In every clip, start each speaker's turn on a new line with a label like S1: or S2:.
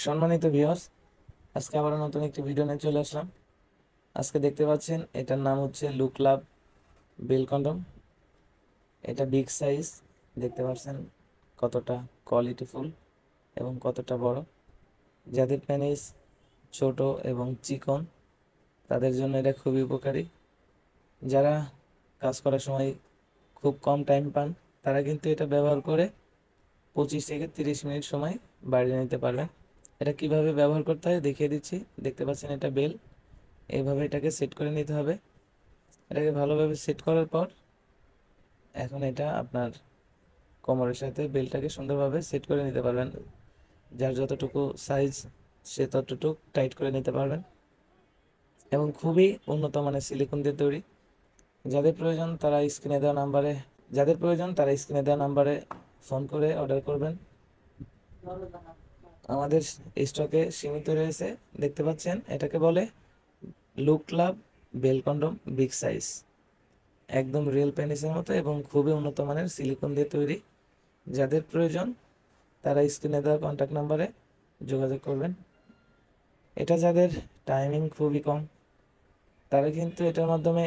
S1: সম্মানিত ভিউয়ার্স, আজকে আবার নতুন একটি ভিডিও নিয়ে চলে আসলাম। আজকে দেখতে পাচ্ছেন এটার নাম হচ্ছে লুক লাভ বেল কন্ডম। এটা বিগ সাইজ, দেখতে পাচ্ছেন কতটা কোয়ালিটিফুল এবং কতটা বড়। যাদের পেনিস ছোট এবং চিকন তাদের জন্য এটা খুবই উপকারী। যারা কাজ করার সময় খুব কম টাইম পান তারা কিন্তু এটা ব্যবহার করে 25 থেকে 30 মিনিট সময় বাড়িয়ে নিতে পারবেন। এটা কিভাবে ব্যবহার করতে হয় দেখিয়ে দিচ্ছি। দেখতে পাচ্ছেন এটা বেল, এইভাবে এটাকে সেট করে নিতে হবে। এটাকে ভালোভাবে সেট করার পর এখন এটা আপনার কোমরের সাথে বেলটাকে সুন্দরভাবে সেট করে নিতে পারবেন। যার যতটুকু সাইজ সে ততটুকু টাইট করে নিতে পারবেন এবং খুবই উন্নত মানের সিলিকন দিয়ে তৈরি। যাদের প্রয়োজন তারা স্ক্রিনে দেওয়া নাম্বারে ফোন করে অর্ডার করবেন। আমাদের স্টকে সীমিত রয়েছে। দেখতে পাচ্ছেন এটাকে বলে লুক লাভ বেল কন্ডম বিগ সাইজ, একদম রিয়েল পেনিসের মতো এবং খুবই উন্নত মানের সিলিকন দিয়ে তৈরি। যাদের প্রয়োজন তারা স্ক্রিনে দেওয়া কন্ট্যাক্ট নাম্বারে যোগাযোগ করবেন। এটা যাদের টাইমিং খুবই কম তারা কিন্তু এটার মাধ্যমে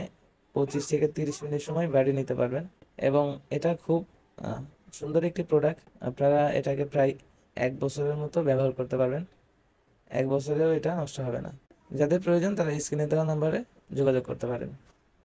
S1: 25 থেকে 30 মিনিট সময় বাড়িয়ে নিতে পারবেন এবং এটা খুব সুন্দর একটি প্রোডাক্ট। আপনারা এটাকে প্রায় 1 বছরের মতো ব্যবহার করতে পারবেন, 1 বছরেও এটা নষ্ট হবে না। যাদের প্রয়োজন তারা স্ক্রিনে দেওয়া নাম্বারে যোগাযোগ করতে পারেন।